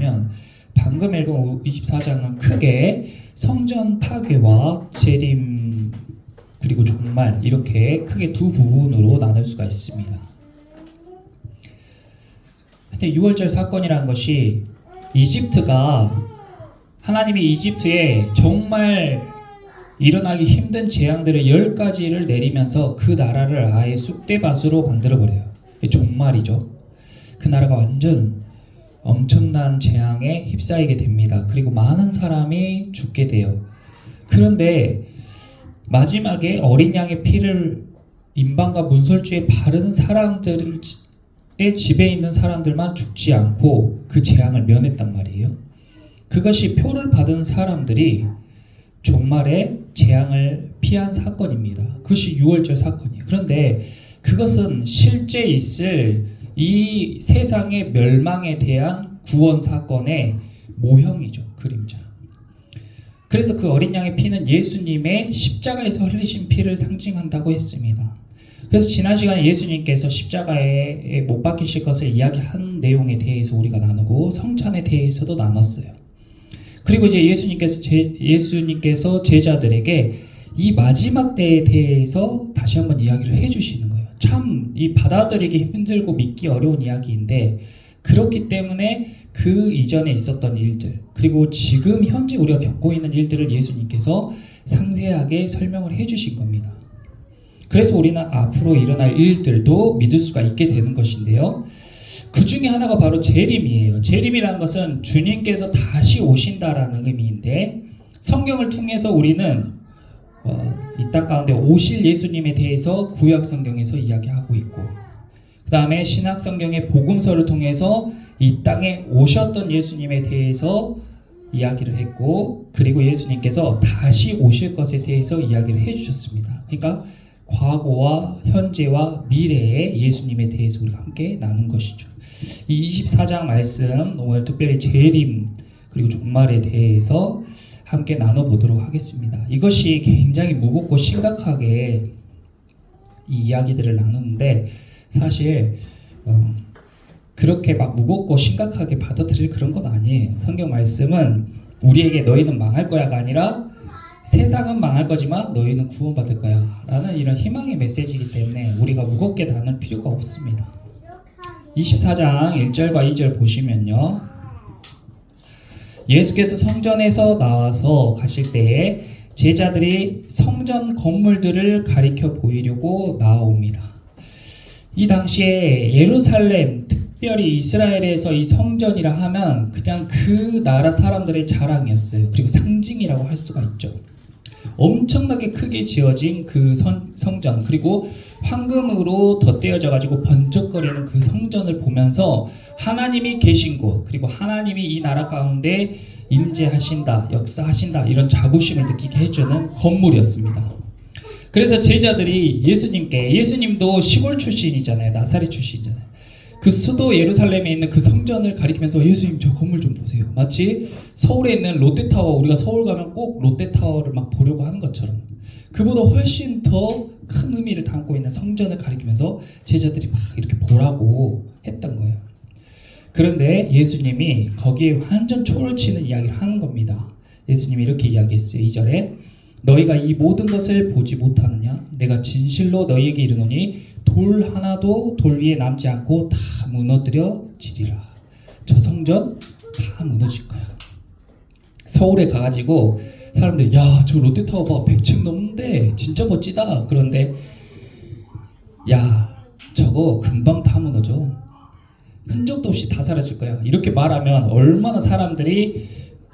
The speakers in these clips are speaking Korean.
뭐냐면 방금 읽은 24장은 크게 성전 파괴와 재림 그리고 종말 이렇게 크게 두 부분으로 나눌 수가 있습니다. 근데 6월절 사건이라는 것이 이집트가 하나님이 이집트에 정말 일어나기 힘든 재앙들을 10가지를 내리면서 그 나라를 아예 쑥대밭으로 만들어버려요. 종말이죠. 그 나라가 완전 엄청난 재앙에 휩싸이게 됩니다. 그리고 많은 사람이 죽게 돼요. 그런데 마지막에 어린 양의 피를 임방과 문설주에 바른 사람들의 집에 있는 사람들만 죽지 않고 그 재앙을 면했단 말이에요. 그것이 표를 받은 사람들이 종말에 재앙을 피한 사건입니다. 그것이 6월절 사건이에요. 그런데 그것은 실제 있을 이 세상의 멸망에 대한 구원 사건의 모형이죠. 그림자. 그래서 그 어린 양의 피는 예수님의 십자가에서 흘리신 피를 상징한다고 했습니다. 그래서 지난 시간에 예수님께서 십자가에 못 박히실 것을 이야기한 내용에 대해서 우리가 나누고 성찬에 대해서도 나눴어요. 그리고 이제 예수님께서 제자들에게 이 마지막 때에 대해서 다시 한번 이야기를 해주시는 거예요. 참 이 받아들이기 힘들고 믿기 어려운 이야기인데 그렇기 때문에 그 이전에 있었던 일들 그리고 지금 현재 우리가 겪고 있는 일들을 예수님께서 상세하게 설명을 해주신 겁니다. 그래서 우리는 앞으로 일어날 일들도 믿을 수가 있게 되는 것인데요. 그 중에 하나가 바로 재림이에요. 재림이라는 것은 주님께서 다시 오신다라는 의미인데 성경을 통해서 우리는 이 땅 가운데 오실 예수님에 대해서 구약 성경에서 이야기하고 있고 그 다음에 신약 성경의 복음서를 통해서 이 땅에 오셨던 예수님에 대해서 이야기를 했고 그리고 예수님께서 다시 오실 것에 대해서 이야기를 해주셨습니다. 그러니까 과거와 현재와 미래의 예수님에 대해서 우리가 함께 나눈 것이죠. 이 24장 말씀 오늘 특별히 재림 그리고 종말에 대해서 함께 나눠보도록 하겠습니다. 이것이 굉장히 무겁고 심각하게 이 이야기들을 나누는데 사실 그렇게 막 무겁고 심각하게 받아들일 그런 건 아니에요. 성경 말씀은 우리에게 너희는 망할 거야가 아니라 세상은 망할 거지만 너희는 구원받을 거야 라는 이런 희망의 메시지이기 때문에 우리가 무겁게 나눌 필요가 없습니다. 24장 1절과 2절 보시면요. 예수께서 성전에서 나와서 가실 때에 제자들이 성전 건물들을 가리켜 보이려고 나옵니다. 이 당시에 예루살렘 특별히 이스라엘에서 이 성전이라 하면 그냥 그 나라 사람들의 자랑이었어요. 그리고 상징이라고 할 수가 있죠. 엄청나게 크게 지어진 그 성전 그리고 황금으로 덧대어져 가지고 번쩍거리는 그 성전을 보면서 하나님이 계신 곳 그리고 하나님이 이 나라 가운데 임재하신다 역사하신다 이런 자부심을 느끼게 해주는 건물이었습니다. 그래서 제자들이 예수님도 시골 출신이잖아요. 나사렛 출신이잖아요. 그 수도 예루살렘에 있는 그 성전을 가리키면서 예수님 저 건물 좀 보세요. 마치 서울에 있는 롯데타워 우리가 서울 가면 꼭 롯데타워를 막 보려고 하는 것처럼 그보다 훨씬 더 큰 의미를 담고 있는 성전을 가리키면서 제자들이 막 이렇게 보라고 했던 거예요. 그런데 예수님이 거기에 완전 초를 치는 이야기를 하는 겁니다. 예수님이 이렇게 이야기했어요. 2절에 너희가 이 모든 것을 보지 못하느냐? 내가 진실로 너희에게 이르노니 돌 하나도 돌 위에 남지 않고 다 무너뜨려지리라. 저 성전 다 무너질 거야. 서울에 가가지고 사람들이 야 저 롯데타워 봐 100층 넘는데 진짜 멋지다. 그런데 야 저거 금방 다 무너져. 흔적도 없이 다 사라질 거야. 이렇게 말하면 얼마나 사람들이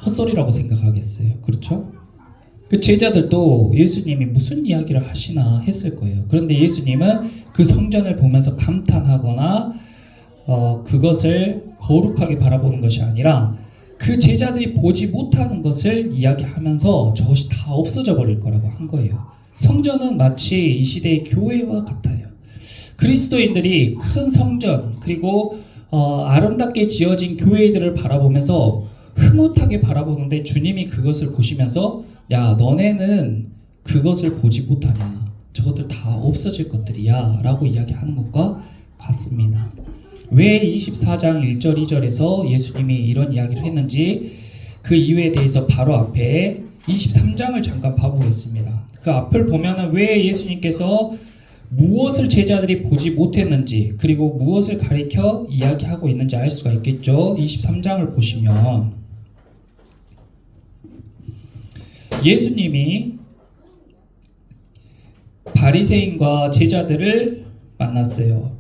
헛소리라고 생각하겠어요. 그렇죠? 그 제자들도 예수님이 무슨 이야기를 하시나 했을 거예요. 그런데 예수님은 그 성전을 보면서 감탄하거나 그것을 거룩하게 바라보는 것이 아니라 그 제자들이 보지 못하는 것을 이야기하면서 저것이 다 없어져 버릴 거라고 한 거예요. 성전은 마치 이 시대의 교회와 같아요. 그리스도인들이 큰 성전 그리고 아름답게 지어진 교회들을 바라보면서 흐뭇하게 바라보는데 주님이 그것을 보시면서 야 너네는 그것을 보지 못하냐 저것들 다 없어질 것들이야 라고 이야기하는 것과 같습니다. 왜 24장 1절 2절에서 예수님이 이런 이야기를 했는지 그 이유에 대해서 바로 앞에 23장을 잠깐 봐보겠습니다. 그 앞을 보면은 왜 예수님께서 무엇을 제자들이 보지 못했는지 그리고 무엇을 가리켜 이야기하고 있는지 알 수가 있겠죠. 23장을 보시면 예수님이 바리새인과 제자들을 만났어요.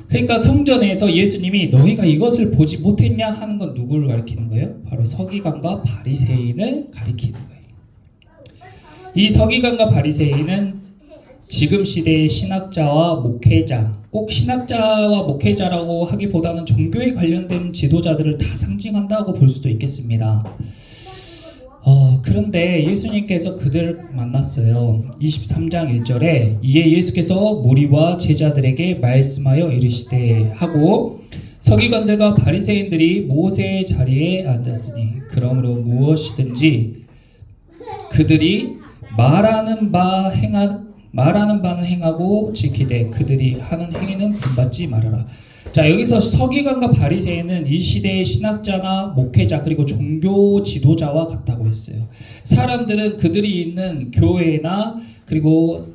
그러니까 성전에서 예수님이 너희가 이것을 보지 못했냐 하는 건 누구를 가리키는 거예요? 바로 서기관과 바리새인을 가리키는 거예요. 이 서기관과 바리새인은 지금 시대의 신학자와 목회자, 꼭 신학자와 목회자라고 하기보다는 종교에 관련된 지도자들을 다 상징한다고 볼 수도 있겠습니다. 그런데 예수님께서 그들을 만났어요. 23장 1절에 이에 예수께서 무리와 제자들에게 말씀하여 이르시되 하고 서기관들과 바리새인들이 모세의 자리에 앉았으니 그러므로 무엇이든지 그들이 말하는 바는 행하고 지키되 그들이 하는 행위는 본받지 말아라. 자, 여기서 서기관과 바리새인은 이 시대의 신학자나 목회자 그리고 종교 지도자와 같다고 했어요. 사람들은 그들이 있는 교회나 그리고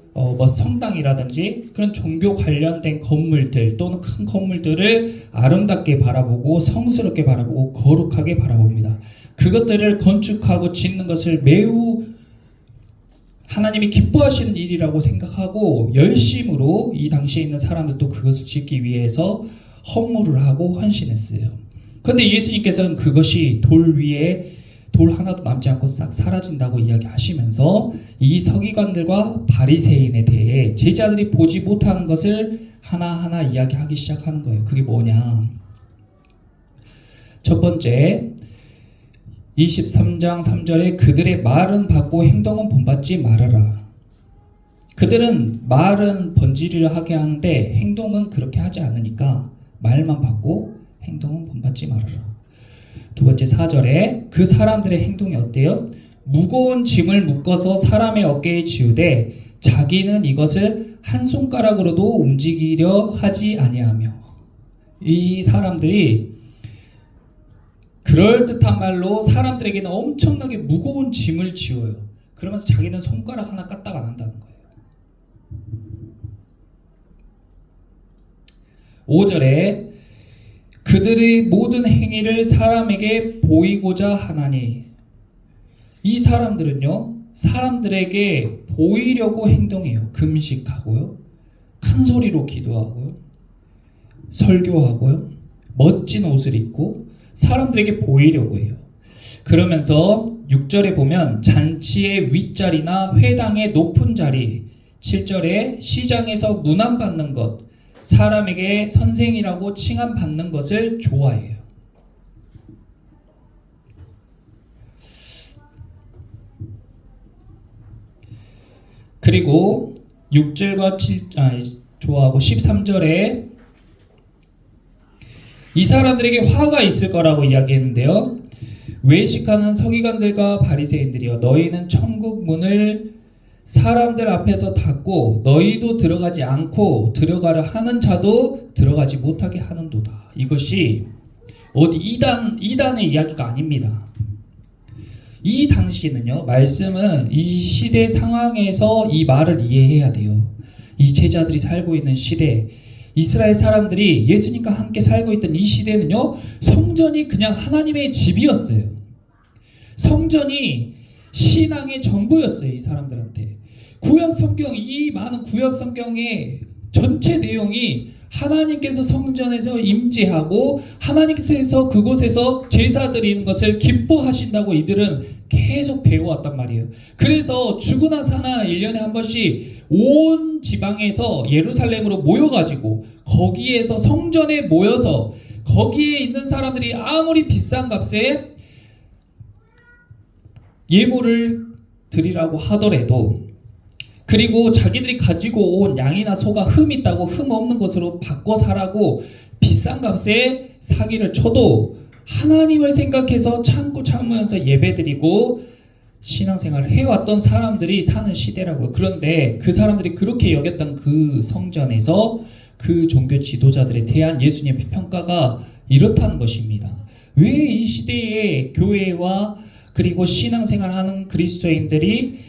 성당이라든지 그런 종교 관련된 건물들 또는 큰 건물들을 아름답게 바라보고 성스럽게 바라보고 거룩하게 바라봅니다. 그것들을 건축하고 짓는 것을 매우 하나님이 기뻐하시는 일이라고 생각하고 열심으로 이 당시에 있는 사람들도 그것을 짓기 위해서 헌물을 하고 헌신했어요. 그런데 예수님께서는 그것이 돌 위에 돌 하나도 남지 않고 싹 사라진다고 이야기하시면서 이 서기관들과 바리새인에 대해 제자들이 보지 못하는 것을 하나하나 이야기하기 시작하는 거예요. 그게 뭐냐? 첫 번째 23장 3절에 그들의 말은 받고 행동은 본받지 말아라. 그들은 말은 번지르르 하게 하는데 행동은 그렇게 하지 않으니까 말만 받고 행동은 본받지 말아라. 두 번째 4절에 그 사람들의 행동이 어때요? 무거운 짐을 묶어서 사람의 어깨에 지우되 자기는 이것을 한 손가락으로도 움직이려 하지 아니하며. 이 사람들이 그럴듯한 말로 사람들에게는 엄청나게 무거운 짐을 지워요. 그러면서 자기는 손가락 하나 까딱 안 한다는 거예요. 5절에 그들의 모든 행위를 사람에게 보이고자 하나니. 이 사람들은요, 사람들에게 보이려고 행동해요. 금식하고요, 큰 소리로 기도하고요, 설교하고요, 멋진 옷을 입고 사람들에게 보이려고 해요. 그러면서 6절에 보면 잔치의 윗자리나 회당의 높은 자리, 7절에 시장에서 문안받는 것, 사람에게 선생이라고 칭함받는 것을 좋아해요. 그리고 6절과 좋아하고 13절에 이 사람들에게 화가 있을 거라고 이야기했는데요. 외식하는 서기관들과 바리새인들이여, 너희는 천국 문을 사람들 앞에서 닫고 너희도 들어가지 않고 들어가려 하는 자도 들어가지 못하게 하는도다. 이것이 어디 이단의 이야기가 아닙니다. 이 당시에는요, 말씀은 이 시대 상황에서 이 말을 이해해야 돼요. 이 제자들이 살고 있는 시대, 이스라엘 사람들이 예수님과 함께 살고 있던 이 시대는요, 성전이 그냥 하나님의 집이었어요. 성전이 신앙의 전부였어요. 이 사람들한테. 구약 성경, 이 많은 구약 성경의 전체 내용이 하나님께서 성전에서 임재하고 하나님께서 그곳에서 제사 드리는 것을 기뻐하신다고 이들은 계속 배워왔단 말이에요. 그래서 주구나 사나 1년에 한 번씩 온 지방에서 예루살렘으로 모여가지고 거기에서 성전에 모여서 거기에 있는 사람들이 아무리 비싼 값에 예물을 드리라고 하더라도, 그리고 자기들이 가지고 온 양이나 소가 흠 있다고 흠 없는 것으로 바꿔 사라고 비싼 값에 사기를 쳐도 하나님을 생각해서 참으면서 예배드리고 신앙생활을 해왔던 사람들이 사는 시대라고요. 그런데 그 사람들이 그렇게 여겼던 그 성전에서 그 종교 지도자들에 대한 예수님의 평가가 이렇다는 것입니다. 왜 이 시대의 교회와 그리고 신앙생활하는 그리스도인들이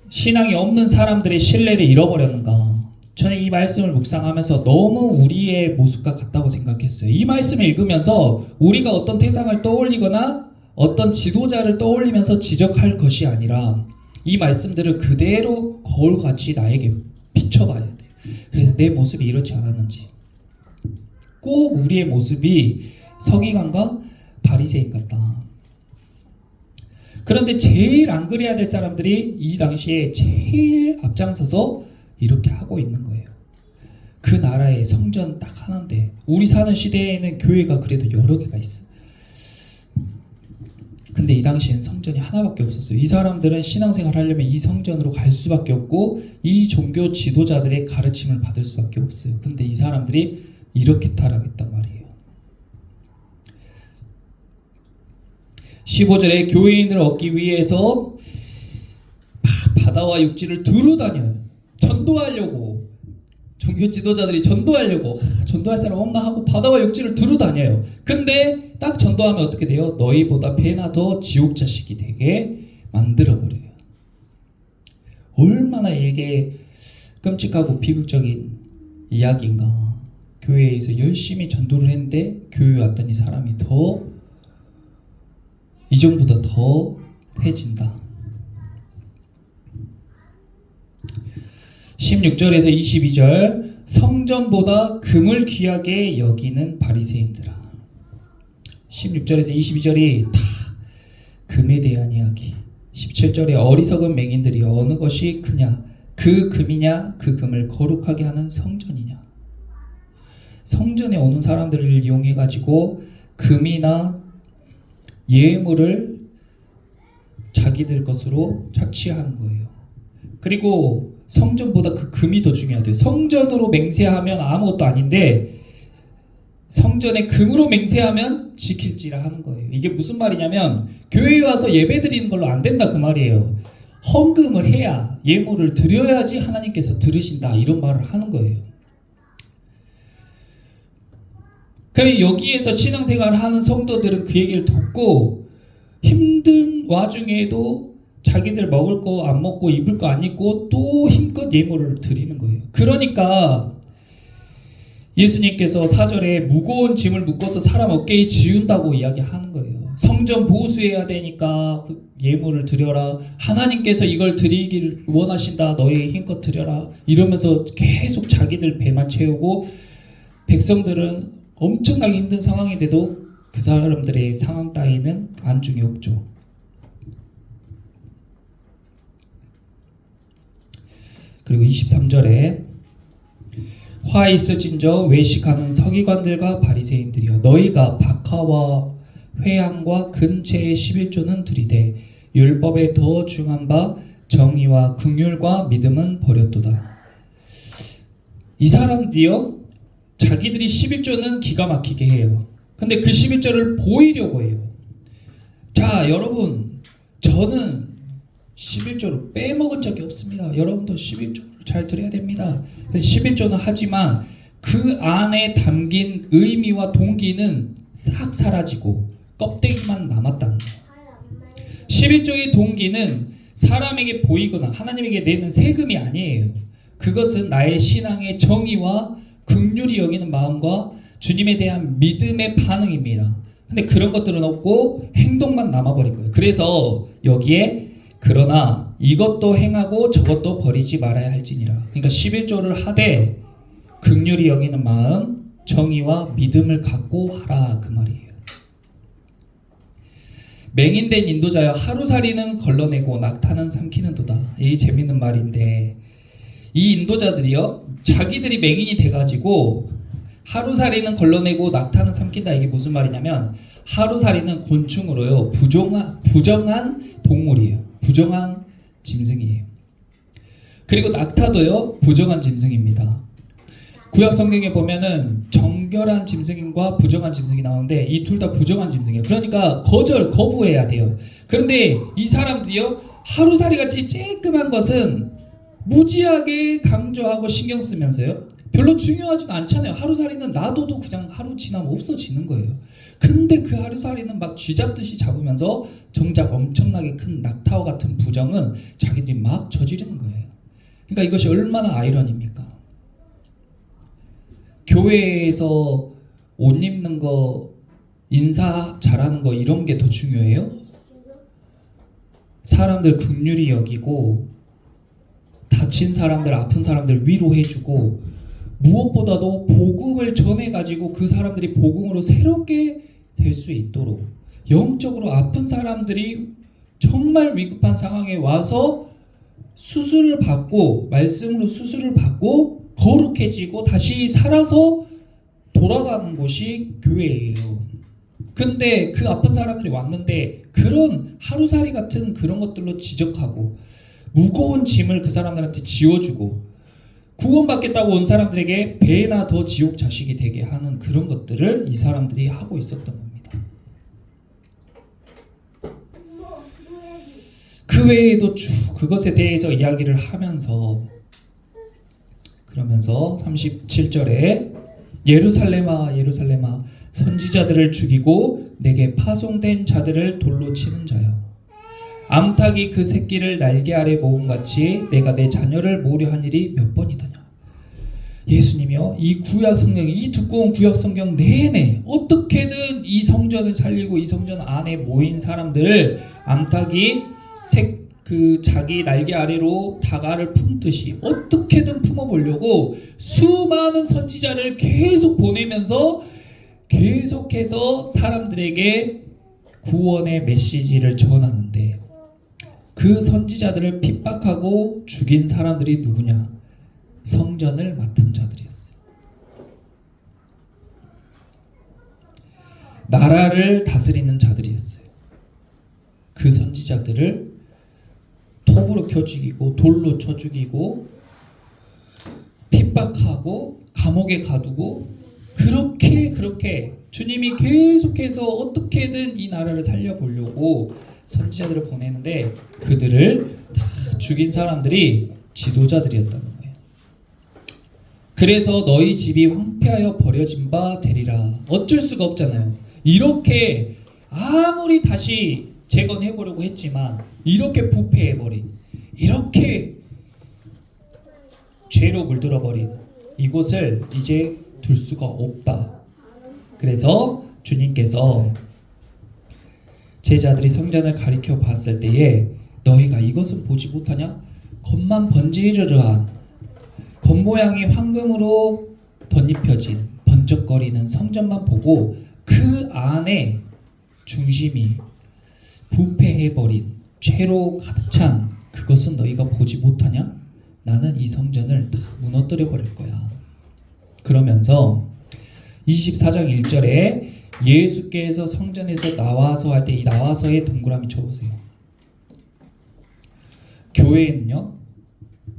신앙이 없는 사람들의 신뢰를 잃어버렸는가? 저는 이 말씀을 묵상하면서 너무 우리의 모습과 같다고 생각했어요. 이 말씀을 읽으면서 우리가 어떤 대상을 떠올리거나 어떤 지도자를 떠올리면서 지적할 것이 아니라 이 말씀들을 그대로 거울같이 나에게 비춰봐야 돼요. 그래서 내 모습이 이렇지 않았는지, 꼭 우리의 모습이 서기관과 바리새인 같다. 그런데 제일 안 그래야 될 사람들이 이 당시에 제일 앞장서서 이렇게 하고 있는 거예요. 그 나라의 성전 딱 하나인데 우리 사는 시대에는 교회가 그래도 여러 개가 있어. 근데 이 당시엔 성전이 하나밖에 없었어요. 이 사람들은 신앙생활 하려면 이 성전으로 갈 수밖에 없고 이 종교 지도자들의 가르침을 받을 수밖에 없어요. 근데 이 사람들이 이렇게 타락했단 말이에요. 15절에 교회인을 얻기 위해서 바다와 육지를 두루 다녀요. 전도하려고. 종교 지도자들이 전도하려고 전도할 사람 없나 하고 바다와 육지를 두루 다녀요. 근데 딱 전도하면 어떻게 돼요? 너희보다 배나 더 지옥 자식이 되게 만들어버려요. 얼마나 이게 끔찍하고 비극적인 이야기인가. 교회에서 열심히 전도를 했는데 교회 왔더니 사람이 더 이전보다 더 해진다. 16절에서 22절 성전보다 금을 귀하게 여기는 바리새인들아. 16절에서 22절이 다 금에 대한 이야기. 17절에 어리석은 맹인들이 어느 것이 크냐, 그 금이냐, 그 금을 거룩하게 하는 성전이냐. 성전에 오는 사람들을 이용해 가지고 금이나 예물을 자기들 것으로 착취하는 거예요. 그리고 성전보다 그 금이 더 중요하대요. 성전으로 맹세하면 아무것도 아닌데 성전에 금으로 맹세하면 지킬지라 하는 거예요. 이게 무슨 말이냐면 교회에 와서 예배 드리는 걸로 안 된다 그 말이에요. 헌금을 해야, 예물을 드려야지 하나님께서 들으신다, 이런 말을 하는 거예요. 그래서 여기에서 신앙생활을 하는 성도들은 그 얘기를 듣고 힘든 와중에도 자기들 먹을 거 안 먹고 입을 거 안 입고 또 힘껏 예물을 드리는 거예요. 그러니까 예수님께서 4절에 무거운 짐을 묶어서 사람 어깨에 지운다고 이야기하는 거예요. 성전 보수해야 되니까 예물을 드려라. 하나님께서 이걸 드리기를 원하신다. 너희 힘껏 드려라. 이러면서 계속 자기들 배만 채우고 백성들은 엄청나게 힘든 상황인데도 그 사람들의 상황 따위는 안중에 없죠. 그리고 23절에 화 있어진저 외식하는 서기관들과 바리새인들이여 너희가 박하와 회향과 근체의 11조는 들이되 율법에 더 중한 바 정의와 긍휼과 믿음은 버렸도다. 이 사람들이요 자기들이 11조는 기가 막히게 해요. 근데 그 11조를 보이려고 해요. 자 여러분, 저는 11조를 빼먹은 적이 없습니다. 여러분도 11조를 잘 드려야 됩니다. 11조는 하지만 그 안에 담긴 의미와 동기는 싹 사라지고 껍데기만 남았다는 거예요. 11조의 동기는 사람에게 보이거나 하나님에게 내는 세금이 아니에요. 그것은 나의 신앙의 정의와 긍휼히 여기는 마음과 주님에 대한 믿음의 반응입니다. 근데 그런 것들은 없고 행동만 남아버린 거예요. 그래서 여기에 그러나 이것도 행하고 저것도 버리지 말아야 할지니라. 그러니까 11조를 하되 긍휼히 여기는 마음, 정의와 믿음을 갖고 하라 그 말이에요. 맹인된 인도자여 하루살이는 걸러내고 낙타는 삼키는 도다. 이 재밌는 말인데 이 인도자들이요 자기들이 맹인이 돼가지고 하루살이는 걸러내고 낙타는 삼킨다. 이게 무슨 말이냐면 하루살이는 곤충으로요 부정한 동물이에요. 부정한 짐승이에요. 그리고 낙타도요 부정한 짐승입니다. 구약 성경에 보면은 정결한 짐승과 부정한 짐승이 나오는데 이 둘 다 부정한 짐승이에요. 그러니까 거부해야 돼요. 그런데 이 사람들이요 하루살이 같이 쬐끔한 것은 무지하게 강조하고 신경 쓰면서요. 별로 중요하지도 않잖아요. 하루살이는 놔둬도 그냥 하루 지나면 없어지는 거예요. 근데 그 하루살이는 막 쥐잡듯이 잡으면서 정작 엄청나게 큰 낙타와 같은 부정은 자기들이 막 저지르는 거예요. 그러니까 이것이 얼마나 아이러니입니까? 교회에서 옷 입는 거, 인사 잘하는 거 이런 게 더 중요해요? 사람들 긍휼히 여기고 다친 사람들, 아픈 사람들 위로해주고 무엇보다도 복음을 전해가지고 그 사람들이 복음으로 새롭게 될 수 있도록 영적으로 아픈 사람들이 정말 위급한 상황에 와서 수술을 받고 말씀으로 수술을 받고 거룩해지고 다시 살아서 돌아가는 곳이 교회예요. 근데 그 아픈 사람들이 왔는데 그런 하루살이 같은 그런 것들로 지적하고 무거운 짐을 그 사람들한테 지워주고 구원받겠다고 온 사람들에게 배나 더 지옥 자식이 되게 하는 그런 것들을 이 사람들이 하고 있었던 겁니다. 그 외에도 쭉 그것에 대해서 이야기를 하면서 그러면서 37절에 예루살렘아 예루살렘아 선지자들을 죽이고 내게 파송된 자들을 돌로 치는 자여 암탉이 그 새끼를 날개 아래 모음같이 내가 내 자녀를 모으려 한 일이 몇 번이더냐. 예수님이요 이 구약 성경 이 두꺼운 구약 성경 내내 어떻게든 이 성전을 살리고 이 성전 안에 모인 사람들을 암탉이 그 자기 날개 아래로 다가를 품듯이 어떻게든 품어보려고 수많은 선지자를 계속 보내면서 계속해서 사람들에게 구원의 메시지를 전하는데 그 선지자들을 핍박하고 죽인 사람들이 누구냐? 성전을 맡은 자들이었어요. 나라를 다스리는 자들이었어요. 그 선지자들을 톱으로 켜 죽이고 돌로 쳐 죽이고 핍박하고 감옥에 가두고 그렇게 주님이 계속해서 어떻게든 이 나라를 살려보려고 선지자들을 보내는데 그들을 다 죽인 사람들이 지도자들이었다는 거예요. 그래서 너희 집이 황폐하여 버려진 바 되리라. 어쩔 수가 없잖아요. 이렇게 아무리 다시 재건해보려고 했지만 이렇게 부패해버린 이렇게 죄로 물들어버린 이곳을 이제 둘 수가 없다. 그래서 주님께서 제자들이 성전을 가리켜 봤을 때에 너희가 이것은 보지 못하냐? 겉만 번지르르한 겉모양이 황금으로 덧입혀진 번쩍거리는 성전만 보고 그 안에 중심이 부패해버린 죄로 가득 찬 그것은 너희가 보지 못하냐? 나는 이 성전을 다 무너뜨려 버릴 거야. 그러면서 24장 1절에 예수께서 성전에서 나와서 할 때 이 나와서의 동그라미 쳐보세요. 교회는요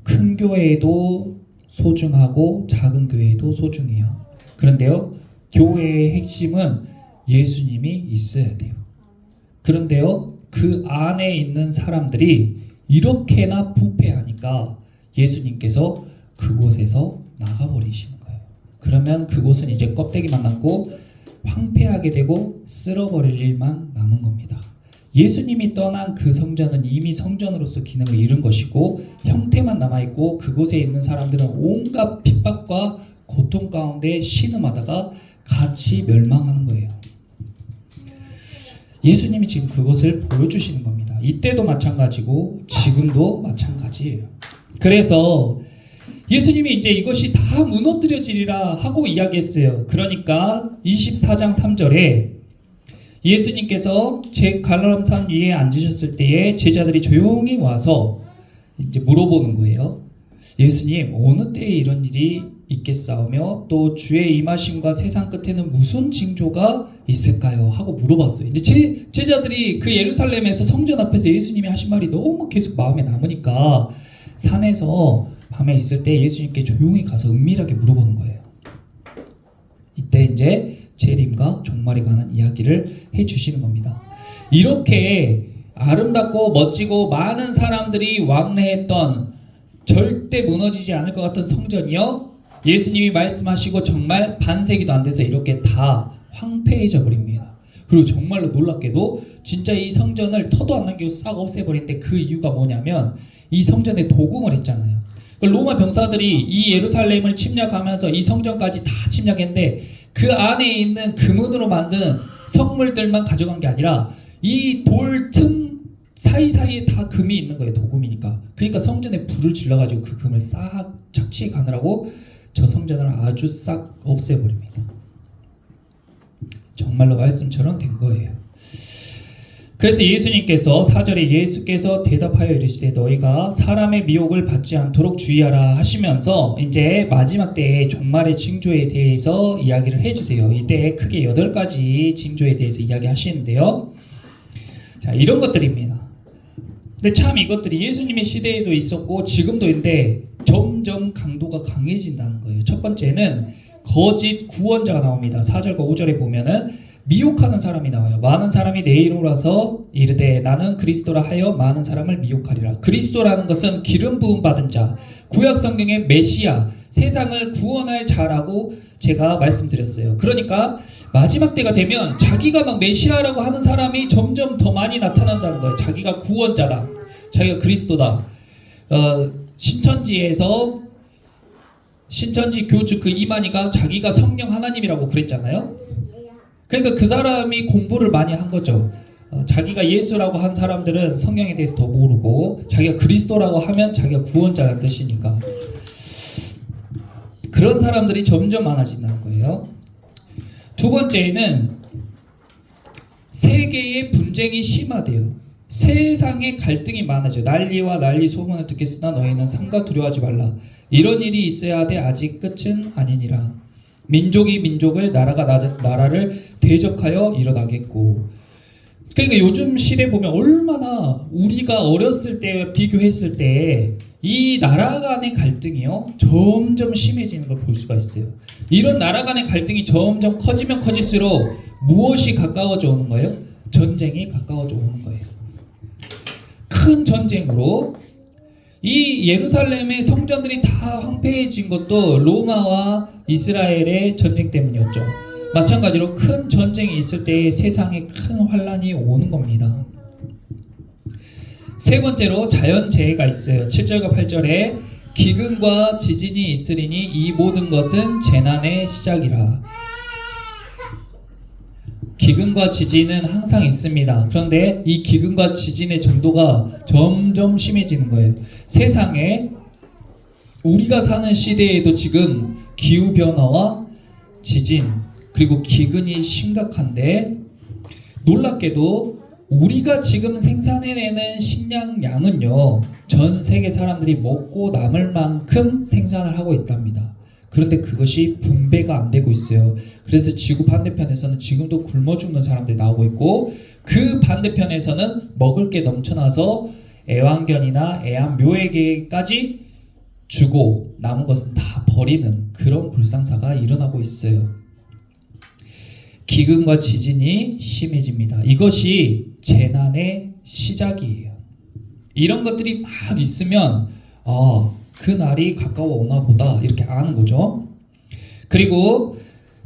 큰 교회에도 소중하고 작은 교회에도 소중해요. 그런데요 교회의 핵심은 예수님이 있어야 돼요. 그런데요 그 안에 있는 사람들이 이렇게나 부패하니까 예수님께서 그곳에서 나가버리시는 거예요. 그러면 그곳은 이제 껍데기만 남고 황폐하게 되고 쓸어버릴 일만 남은 겁니다. 예수님이 떠난 그 성전은 이미 성전으로서 기능을 잃은 것이고 형태만 남아있고 그곳에 있는 사람들은 온갖 핍박과 고통 가운데 신음하다가 같이 멸망하는 거예요. 예수님이 지금 그것을 보여주시는 겁니다. 이때도 마찬가지고 지금도 마찬가지예요. 그래서 예수님이 이제 이것이 다 무너뜨려지리라 하고 이야기했어요. 그러니까 24장 3절에 예수님께서 제 갈라산 위에 앉으셨을 때에 제자들이 조용히 와서 이제 물어보는 거예요. 예수님, 어느 때에 이런 일이 있겠사오며 또 주의 임하심과 세상 끝에는 무슨 징조가 있을까요? 하고 물어봤어요. 이제 제자들이 그 예루살렘에서 성전 앞에서 예수님이 하신 말이 너무 계속 마음에 남으니까 산에서 밤에 있을 때 예수님께 조용히 가서 은밀하게 물어보는 거예요. 이때 이제 재림과 종말에 관한 이야기를 해주시는 겁니다. 이렇게 아름답고 멋지고 많은 사람들이 왕래했던 절대 무너지지 않을 것 같은 성전이요, 예수님이 말씀하시고 정말 반세기도 안 돼서 이렇게 다 황폐해져 버립니다. 그리고 정말로 놀랍게도 진짜 이 성전을 터도 안 남기고 싹 없애버린데, 그 이유가 뭐냐면 이 성전에 도금을 했잖아요. 로마 병사들이 이 예루살렘을 침략하면서 이 성전까지 다 침략했는데, 그 안에 있는 금은으로 만든 성물들만 가져간 게 아니라 이 돌 틈 사이사이에 다 금이 있는 거예요. 도금이니까. 그러니까 성전에 불을 질러가지고 그 금을 싹 착취해 가느라고 저 성전을 아주 싹 없애버립니다. 정말로 말씀처럼 된 거예요. 그래서 예수님께서 4절에 예수께서 대답하여 이르시되 너희가 사람의 미혹을 받지 않도록 주의하라 하시면서 이제 마지막 때의 종말의 징조에 대해서 이야기를 해주세요. 이때 크게 8가지 징조에 대해서 이야기하시는데요. 자, 이런 것들입니다. 근데 참 이것들이 예수님의 시대에도 있었고 지금도 있는데 점점 강도가 강해진다는 거예요. 첫 번째는 거짓 구원자가 나옵니다. 4절과 5절에 보면은 미혹하는 사람이 나와요. 많은 사람이 내 이름으로 와서 이르되 나는 그리스도라 하여 많은 사람을 미혹하리라. 그리스도라는 것은 기름 부음 받은 자, 구약 성경의 메시아, 세상을 구원할 자라고 제가 말씀드렸어요. 그러니까 마지막 때가 되면 자기가 막 메시아라고 하는 사람이 점점 더 많이 나타난다는 거예요. 자기가 구원자다, 자기가 그리스도다. 신천지 교주 그 이만희가 자기가 성령 하나님이라고 그랬잖아요. 그러니까 그 사람이 공부를 많이 한 거죠. 자기가 예수라고 한 사람들은 성령에 대해서 더 모르고, 자기가 그리스도라고 하면 자기가 구원자라는 뜻이니까. 그런 사람들이 점점 많아진다는 거예요. 두 번째는 세계의 분쟁이 심화돼요. 세상에 갈등이 많아져요. 난리와 난리 소문을 듣겠으나 너희는 삼가 두려워하지 말라. 이런 일이 있어야 하되 아직 끝은 아니니라. 민족이 민족을, 나라가 나라를 대적하여 일어나겠고. 그러니까 요즘 시대 보면 얼마나 우리가 어렸을 때 비교했을 때 이 나라 간의 갈등이요 점점 심해지는 걸 볼 수가 있어요. 이런 나라 간의 갈등이 점점 커지면 커질수록 무엇이 가까워져 오는 거예요? 전쟁이 가까워져 오는 거예요. 큰 전쟁으로. 이 예루살렘의 성전들이 다 황폐해진 것도 로마와 이스라엘의 전쟁 때문이었죠. 마찬가지로 큰 전쟁이 있을 때 세상에 큰 환란이 오는 겁니다. 세 번째로 자연재해가 있어요. 7절과 8절에 기근과 지진이 있으리니 이 모든 것은 재난의 시작이라. 기근과 지진은 항상 있습니다. 그런데 이 기근과 지진의 정도가 점점 심해지는 거예요. 세상에 우리가 사는 시대에도 지금 기후변화와 지진 그리고 기근이 심각한데, 놀랍게도 우리가 지금 생산해내는 식량량은요 전 세계 사람들이 먹고 남을 만큼 생산을 하고 있답니다. 그런데 그것이 분배가 안 되고 있어요. 그래서 지구 반대편에서는 지금도 굶어 죽는 사람들이 나오고 있고, 그 반대편에서는 먹을 게 넘쳐나서 애완견이나 애완묘에게까지 주고 남은 것은 다 버리는 그런 불상사가 일어나고 있어요. 기근과 지진이 심해집니다. 이것이 재난의 시작이에요. 이런 것들이 막 있으면 그 날이 가까워 오나 보다 이렇게 아는 거죠. 그리고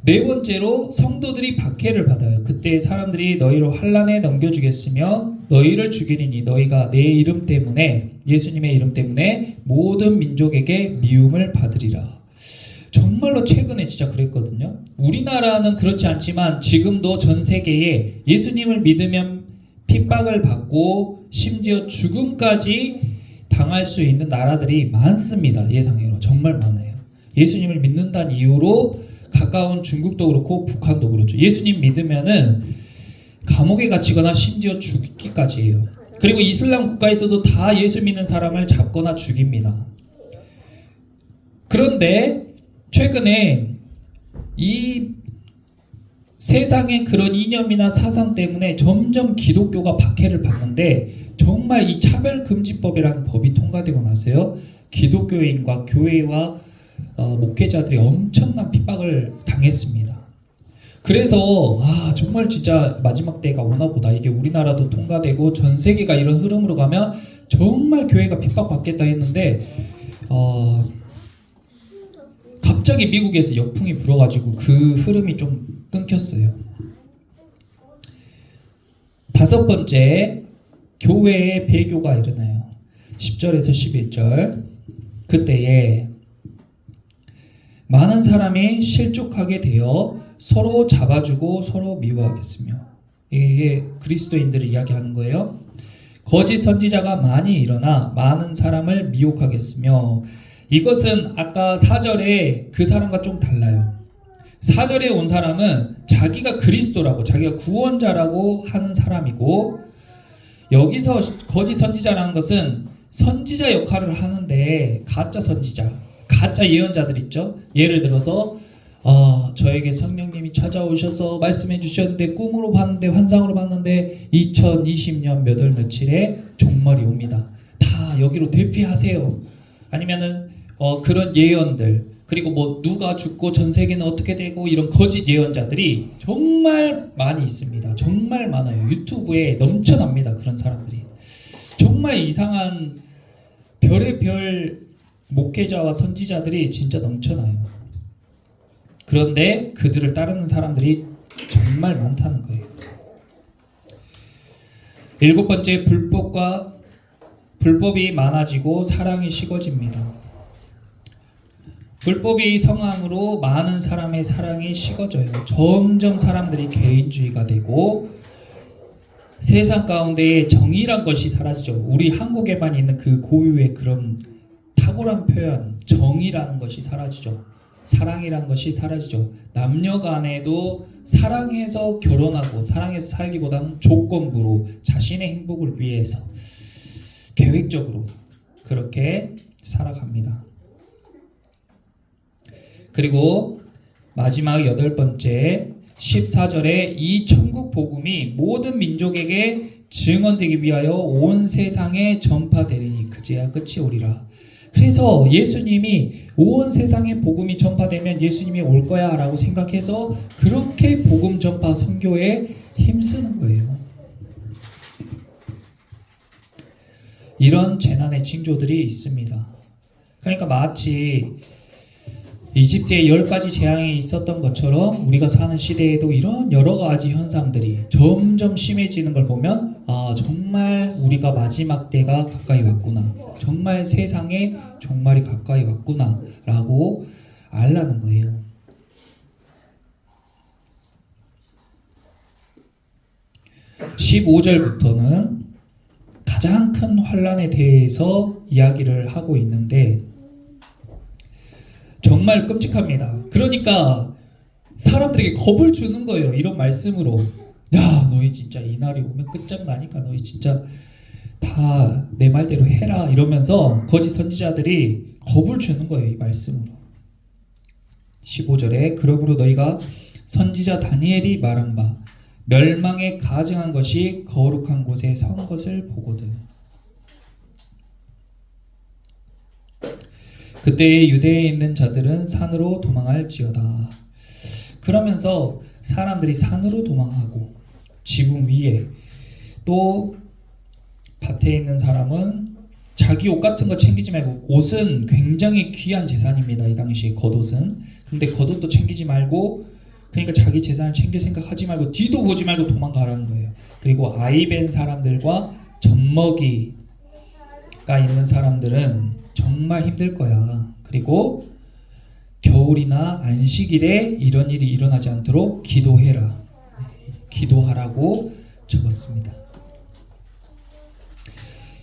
네 번째로 성도들이 박해를 받아요. 그때 사람들이 너희를 환난에 넘겨주겠으며 너희를 죽이리니 너희가 내 이름 때문에, 예수님의 이름 때문에 모든 민족에게 미움을 받으리라. 정말로 최근에 진짜 그랬거든요. 우리나라는 그렇지 않지만 지금도 전 세계에 예수님을 믿으면 핍박을 받고 심지어 죽음까지 당할 수 있는 나라들이 많습니다. 예상외로 정말 많아요. 예수님을 믿는다는 이유로 가까운 중국도 그렇고 북한도 그렇죠. 예수님 믿으면은 감옥에 갇히거나 심지어 죽기까지 해요. 그리고 이슬람 국가에서도 다 예수 믿는 사람을 잡거나 죽입니다. 그런데 최근에 이 세상의 그런 이념이나 사상 때문에 점점 기독교가 박해를 받는데, 정말 이 차별금지법이라는 법이 통과되고 나서요 기독교인과 교회와 목회자들이 엄청난 핍박을 당했습니다. 그래서 정말 진짜 마지막 때가 오나 보다, 이게 우리나라도 통과되고 전 세계가 이런 흐름으로 가면 정말 교회가 핍박받겠다 했는데, 갑자기 미국에서 역풍이 불어가지고 그 흐름이 좀 끊겼어요. 다섯 번째, 교회에 배교가 일어나요. 10절에서 11절. 그때에 많은 사람이 실족하게 되어 서로 잡아주고 서로 미워하겠으며, 이게 그리스도인들을 이야기하는 거예요. 거짓 선지자가 많이 일어나 많은 사람을 미혹하겠으며, 이것은 아까 4절에 그 사람과 좀 달라요. 4절에 온 사람은 자기가 그리스도라고, 자기가 구원자라고 하는 사람이고, 여기서 거짓 선지자라는 것은 선지자 역할을 하는데 가짜 선지자, 가짜 예언자들 있죠. 예를 들어서 저에게 성령님이 찾아오셔서 말씀해 주셨는데 꿈으로 봤는데 환상으로 봤는데 2020년 몇 월 며칠에 종말이 옵니다. 다 여기로 대피하세요. 아니면은 그런 예언들, 그리고 뭐 누가 죽고 전 세계는 어떻게 되고, 이런 거짓 예언자들이 정말 많이 있습니다. 정말 많아요. 유튜브에 넘쳐납니다. 그런 사람들이 정말 이상한 별의 별 목회자와 선지자들이 진짜 넘쳐나요. 그런데 그들을 따르는 사람들이 정말 많다는 거예요. 일곱 번째, 불법이 많아지고 사랑이 식어집니다. 불법이 성함으로 많은 사람의 사랑이 식어져요. 점점 사람들이 개인주의가 되고 세상 가운데에 정의란 것이 사라지죠. 우리 한국에만 있는 그 고유의 그런 탁월한 표현, 정의라는 것이 사라지죠. 사랑이라는 것이 사라지죠. 남녀 간에도 사랑해서 결혼하고 사랑해서 살기보다는 조건부로 자신의 행복을 위해서 계획적으로 그렇게 살아갑니다. 그리고 마지막 여덟 번째, 14절에 이 천국 복음이 모든 민족에게 증언되기 위하여 온 세상에 전파되리니 그제야 끝이 오리라. 그래서 예수님이 온 세상에 복음이 전파되면 예수님이 올 거야 라고 생각해서 그렇게 복음 전파 선교에 힘쓰는 거예요. 이런 재난의 징조들이 있습니다. 그러니까 마치 이집트에 10가지 재앙이 있었던 것처럼 우리가 사는 시대에도 이런 여러 가지 현상들이 점점 심해지는 걸 보면 정말 우리가 마지막 때가 가까이 왔구나, 정말 세상에 종말이 가까이 왔구나 라고 알라는 거예요. (15절부터는) 가장 큰 환난에 대해서 이야기를 하고 있는데 정말 끔찍합니다. 그러니까 사람들에게 겁을 주는 거예요. 이런 말씀으로. 야, 너희 진짜 이 날이 오면 끝장나니까 너희 진짜 다 내 말대로 해라 이러면서 거짓 선지자들이 겁을 주는 거예요. 이 말씀으로. 15절에 그러므로 너희가 선지자 다니엘이 말한 바 멸망에 가증한 것이 거룩한 곳에 선 것을 보거든. 그때 유대에 있는 자들은 산으로 도망할지어다. 그러면서 사람들이 산으로 도망하고 지붕 위에, 또 밭에 있는 사람은 자기 옷 같은 거 챙기지 말고, 옷은 굉장히 귀한 재산입니다. 이 당시에 겉옷은. 근데 겉옷도 챙기지 말고, 그러니까 자기 재산을 챙길 생각하지 말고 뒤도 보지 말고 도망가라는 거예요. 그리고 아이 벤 사람들과 젖먹이가 있는 사람들은 정말 힘들 거야. 그리고 겨울이나 안식일에 이런 일이 일어나지 않도록 기도해라. 기도하라고 적었습니다.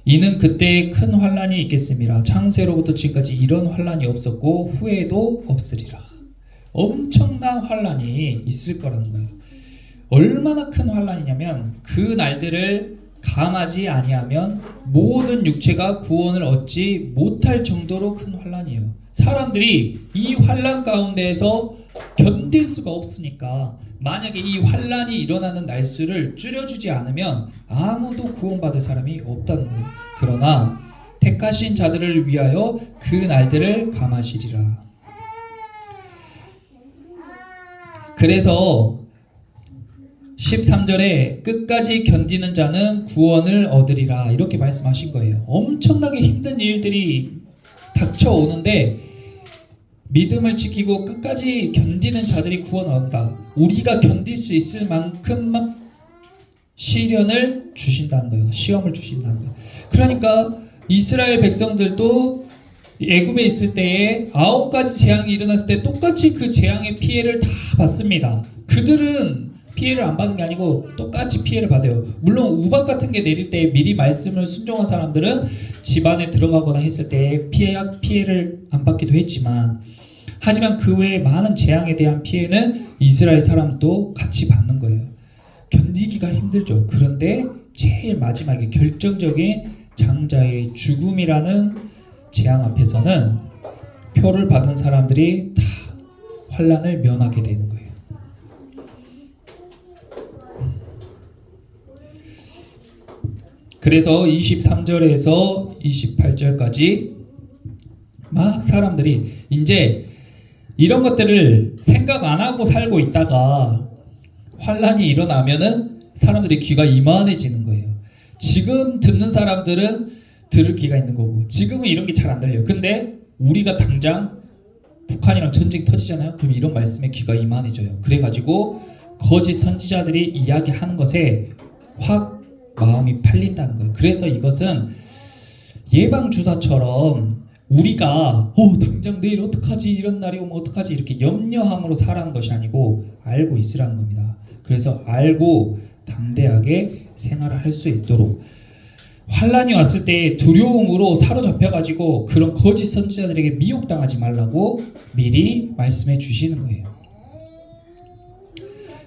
이는 그때에 큰 환난이 있겠음이라. 창세로부터 지금까지 이런 환난이 없었고 후에도 없으리라. 엄청난 환난이 있을 거라는 거예요. 얼마나 큰 환난이냐면 그 날들을 감하지 아니하면 모든 육체가 구원을 얻지 못할 정도로 큰 환난이에요. 사람들이 이 환난 가운데에서 견딜 수가 없으니까 만약에 이 환난이 일어나는 날수를 줄여주지 않으면 아무도 구원받을 사람이 없다는 거예요. 그러나 택하신 자들을 위하여 그 날들을 감하시리라. 그래서 13절에 끝까지 견디는 자는 구원을 얻으리라 이렇게 말씀하신 거예요. 엄청나게 힘든 일들이 닥쳐오는데 믿음을 지키고 끝까지 견디는 자들이 구원 얻는다. 우리가 견딜 수 있을 만큼만 시련을 주신다는 거예요. 시험을 주신다는 거예요. 그러니까 이스라엘 백성들도 애굽에 있을 때에 9가지 재앙이 일어났을 때 똑같이 그 재앙의 피해를 다 받습니다. 그들은 피해를 안 받은 게 아니고 똑같이 피해를 받아요. 물론 우박 같은 게 내릴 때 미리 말씀을 순종한 사람들은 집안에 들어가거나 했을 때 피해를 안 받기도 했지만, 하지만 그 외에 많은 재앙에 대한 피해는 이스라엘 사람도 같이 받는 거예요. 견디기가 힘들죠. 그런데 제일 마지막에 결정적인 장자의 죽음이라는 재앙 앞에서는 표를 받은 사람들이 다 환난을 면하게 되는 거예요. 그래서 23절에서 28절까지 막 사람들이 이제 이런 것들을 생각 안 하고 살고 있다가 환난이 일어나면은 사람들이 귀가 이만해지는 거예요. 지금 듣는 사람들은 들을 귀가 있는 거고, 지금은 이런 게 잘 안 들려요. 근데 우리가 당장 북한이랑 전쟁 터지잖아요. 그럼 이런 말씀에 귀가 이만해져요. 그래가지고 거짓 선지자들이 이야기하는 것에 확 마음이 팔린다는 거예요. 그래서 이것은 예방주사처럼 우리가 당장 내일 어떡하지, 이런 날이 오면 어떡하지, 이렇게 염려함으로 살아가는 것이 아니고 알고 있으라는 겁니다. 그래서 알고 담대하게 생활을 할 수 있도록, 환란이 왔을 때 두려움으로 사로잡혀가지고 그런 거짓 선지자들에게 미혹당하지 말라고 미리 말씀해 주시는 거예요.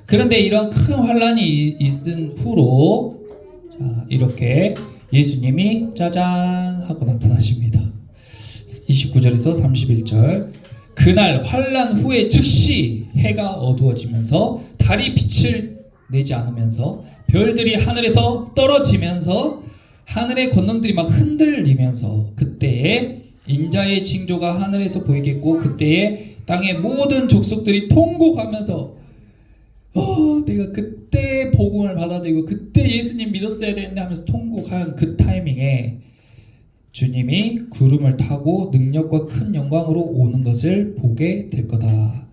그런데 이런 큰 환란이 있은 후로 이렇게 예수님이 짜잔 하고 나타나십니다. 29절에서 31절. 그날 환란 후에 즉시 해가 어두워지면서 달이 빛을 내지 않으면서 별들이 하늘에서 떨어지면서 하늘의 권능들이 막 흔들리면서 그때에 인자의 징조가 하늘에서 보이겠고, 그때에 땅의 모든 족속들이 통곡하면서 내가 그때 복음을 받아들이고 그때 예수님 믿었어야 되는데 하면서 통곡한 그 타이밍에 주님이 구름을 타고 능력과 큰 영광으로 오는 것을 보게 될 거다.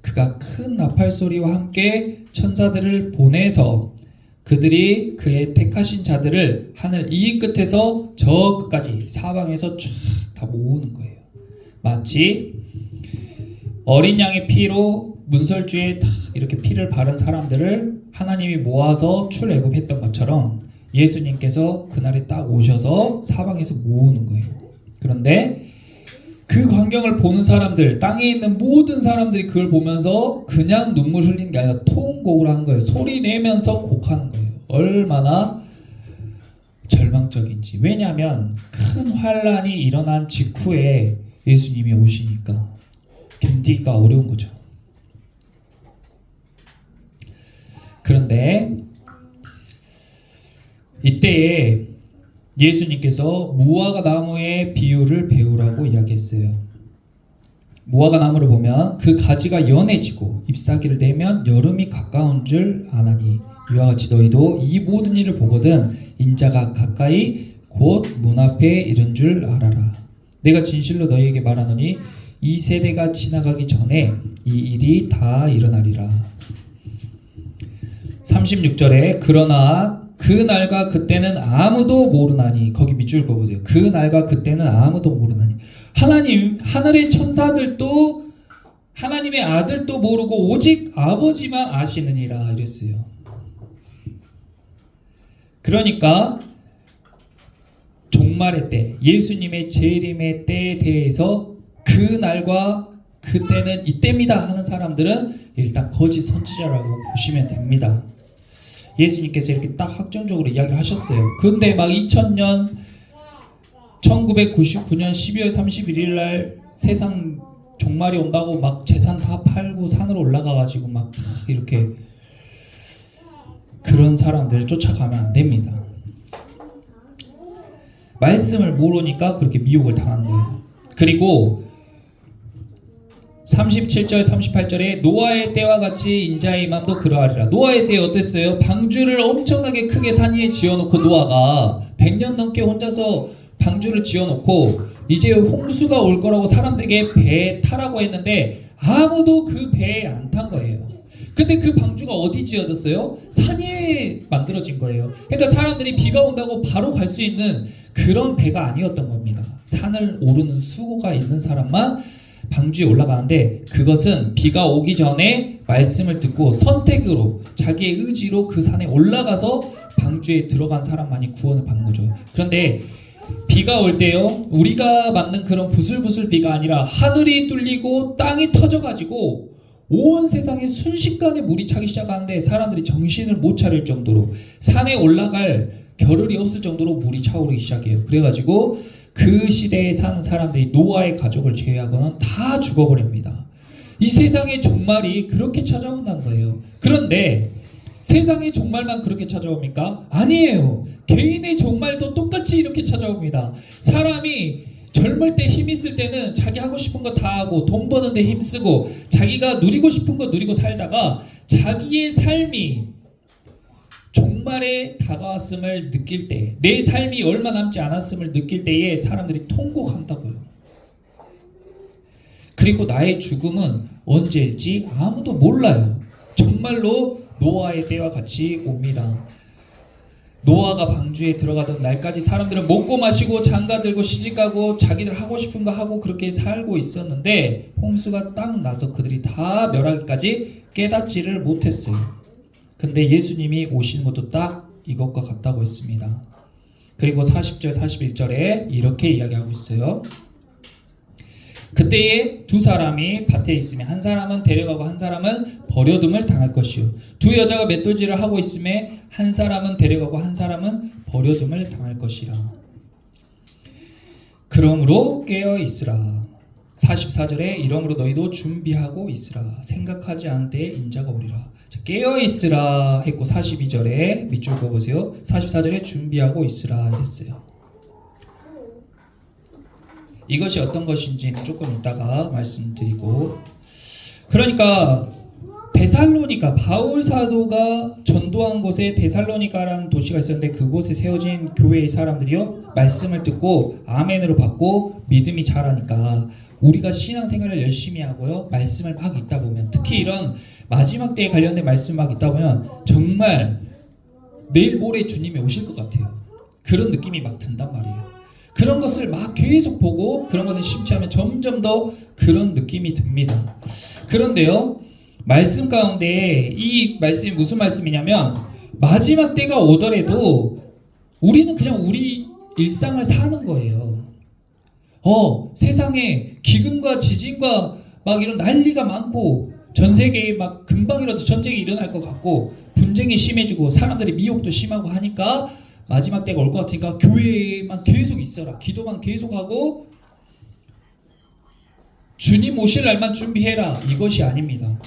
그가 큰 나팔 소리와 함께 천사들을 보내서 그들이 그의 택하신 자들을 하늘 이 끝에서 저 끝까지 사방에서 쫙 다 모으는 거예요. 마치 어린 양의 피로 문설주에 딱 이렇게 피를 바른 사람들을 하나님이 모아서 출애굽했던 것처럼 예수님께서 그날에 딱 오셔서 사방에서 모으는 거예요. 그런데 그 광경을 보는 사람들, 땅에 있는 모든 사람들이 그걸 보면서 그냥 눈물 흘리는 게 아니라 통곡을 하는 거예요. 소리 내면서 곡하는 거예요. 얼마나 절망적인지. 왜냐하면 큰 환란이 일어난 직후에 예수님이 오시니까 견디기가 어려운 거죠. 그런데 이때에 예수님께서 무화과 나무의 비유를 배우라고 이야기했어요. 무화과 나무를 보면 그 가지가 연해지고 잎사귀를 내면 여름이 가까운 줄 아나니, 이와 같이 너희도 이 모든 일을 보거든 인자가 가까이 곧 문 앞에 이른 줄 알아라. 내가 진실로 너희에게 말하노니 이 세대가 지나가기 전에 이 일이 다 일어나리라. 36절에 그러나 그 날과 그때는 아무도 모르나니, 거기 밑줄 그어보세요. 그 날과 그때는 아무도 모르나니. 하나님, 하늘의 천사들도 하나님의 아들도 모르고 오직 아버지만 아시느니라 이랬어요. 그러니까 종말의 때, 예수님의 재림의 때에 대해서 그 날과 그때는 이때입니다 하는 사람들은 일단 거짓 선지자라고 보시면 됩니다. 예수님께서 이렇게 딱 확정적으로 이야기를 하셨어요. 근데 막 2000년 1999년 12월 31일 날 세상 종말이 온다고 막 재산 다 팔고 산으로 올라가가지고 막 이렇게, 그런 사람들을 쫓아가면 안 됩니다. 말씀을 모르니까 그렇게 미혹을 당하는 거예요. 그리고 37절 38절에 노아의 때와 같이 인자의 임함도 그러하리라. 노아의 때 어땠어요? 방주를 엄청나게 크게 산 위에 지어놓고 노아가 100년 넘게 혼자서 방주를 지어놓고 이제 홍수가 올 거라고 사람들에게 배에 타라고 했는데 아무도 그 배에 안 탄 거예요. 근데 그 방주가 어디 지어졌어요? 산 위에 만들어진 거예요. 그러니까 사람들이 비가 온다고 바로 갈 수 있는 그런 배가 아니었던 겁니다. 산을 오르는 수고가 있는 사람만 방주에 올라가는데, 그것은 비가 오기 전에 말씀을 듣고 선택으로 자기의 의지로 그 산에 올라가서 방주에 들어간 사람만이 구원을 받는 거죠. 그런데 비가 올 때요, 우리가 맞는 그런 부슬부슬 비가 아니라 하늘이 뚫리고 땅이 터져가지고 온 세상에 순식간에 물이 차기 시작하는데 사람들이 정신을 못 차릴 정도로, 산에 올라갈 겨를이 없을 정도로 물이 차오르기 시작해요. 그래가지고 그 시대에 사는 사람들이 노아의 가족을 제외하고는 다 죽어버립니다. 이 세상의 종말이 그렇게 찾아온다는 거예요. 그런데 세상의 종말만 그렇게 찾아옵니까? 아니에요. 개인의 종말도 똑같이 이렇게 찾아옵니다. 사람이 젊을 때 힘 있을 때는 자기 하고 싶은 거 다 하고 돈 버는데 힘쓰고 자기가 누리고 싶은 거 누리고 살다가 자기의 삶이 종말에 다가왔음을 느낄 때, 내 삶이 얼마 남지 않았음을 느낄 때에 사람들이 통곡한다고요. 그리고 나의 죽음은 언제일지 아무도 몰라요. 정말로 노아의 때와 같이 옵니다. 노아가 방주에 들어가던 날까지 사람들은 먹고 마시고 장가들고 시집가고 자기들 하고 싶은 거 하고 그렇게 살고 있었는데, 홍수가 딱 나서 그들이 다 멸하기까지 깨닫지를 못했어요. 근데 예수님이 오시는 것도 딱 이것과 같다고 했습니다. 그리고 40절 41절에 이렇게 이야기하고 있어요. 그때에 두 사람이 밭에 있으며 한 사람은 데려가고 한 사람은 버려둠을 당할 것이요, 두 여자가 맷돌질을 하고 있음에 한 사람은 데려가고 한 사람은 버려둠을 당할 것이라. 그러므로 깨어 있으라. 44절에 이러므로 너희도 준비하고 있으라. 생각하지 않은 때에 인자가 오리라. 깨어 있으라 했고, 42절에 밑줄 그어보세요. 44절에 준비하고 있으라 했어요. 이것이 어떤 것인지는 조금 이따가 말씀드리고, 그러니까 데살로니가, 바울 사도가 전도한 곳에 데살로니가라는 도시가 있었는데 그곳에 세워진 교회의 사람들이요, 말씀을 듣고 아멘으로 받고 믿음이 자라니까 우리가 신앙생활을 열심히 하고요, 말씀을 막 읽다 보면, 특히 이런 마지막 때에 관련된 말씀 막 읽다 보면 정말 내일 모레 주님이 오실 것 같아요. 그런 느낌이 막 든단 말이에요. 그런 것을 막 계속 보고 그런 것을 심취하면 점점 더 그런 느낌이 듭니다. 그런데요, 말씀 가운데 이 말씀이 무슨 말씀이냐면, 마지막 때가 오더라도 우리는 그냥 우리 일상을 사는 거예요. 세상에 기근과 지진과 막 이런 난리가 많고 전 세계에 막 금방이라도 전쟁이 일어날 것 같고 분쟁이 심해지고 사람들이 미혹도 심하고 하니까 마지막 때가 올 것 같으니까 교회에만 계속 있어라, 기도만 계속하고 주님 오실 날만 준비해라, 이것이 아닙니다.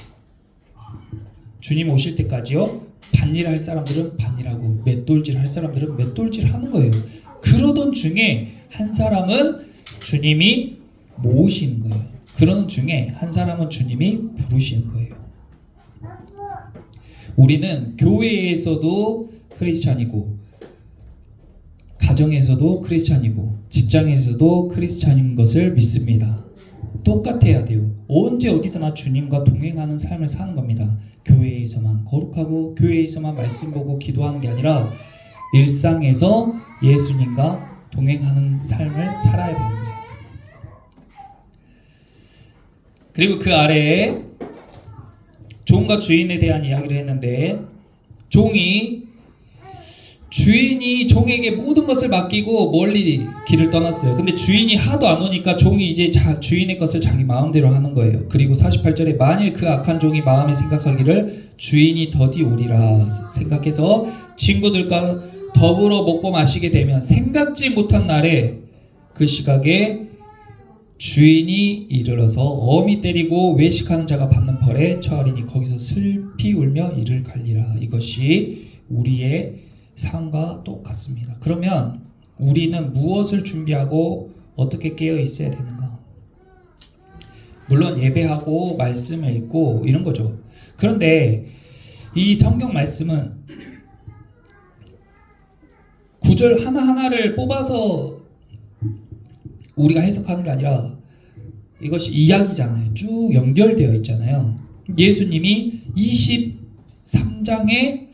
주님 오실 때까지요, 밭일 할 사람들은 밭일하고 맷돌질 할 사람들은 맷돌질 하는 거예요. 그러던 중에 한 사람은 주님이 모으시는 거예요. 그러는 중에 한 사람은 주님이 부르시는 거예요. 우리는 교회에서도 크리스찬이고 가정에서도 크리스찬이고 직장에서도 크리스찬인 것을 믿습니다. 똑같아야 돼요. 언제 어디서나 주님과 동행하는 삶을 사는 겁니다. 교회에서만 거룩하고 교회에서만 말씀 보고 기도하는 게 아니라 일상에서 예수님과 동행하는 삶을 살아야 됩니다. 그리고 그 아래에 종과 주인에 대한 이야기를 했는데, 주인이 종에게 모든 것을 맡기고 멀리 길을 떠났어요. 근데 주인이 하도 안 오니까 종이 이제 주인의 것을 자기 마음대로 하는 거예요. 그리고 48절에 만일 그 악한 종이 마음에 생각하기를 주인이 더디 오리라 생각해서 친구들과 더불어 먹고 마시게 되면 생각지 못한 날에 그 시각에 주인이 이르러서 어미 때리고 외식하는 자가 받는 벌에 처하리니 거기서 슬피 울며 이를 갈리라. 이것이 우리의 삶과 똑같습니다. 그러면 우리는 무엇을 준비하고 어떻게 깨어 있어야 되는가? 물론 예배하고 말씀을 읽고 이런 거죠. 그런데 이 성경 말씀은 구절 하나하나를 뽑아서 우리가 해석하는 게 아니라 이것이 이야기잖아요. 쭉 연결되어 있잖아요. 예수님이 23장에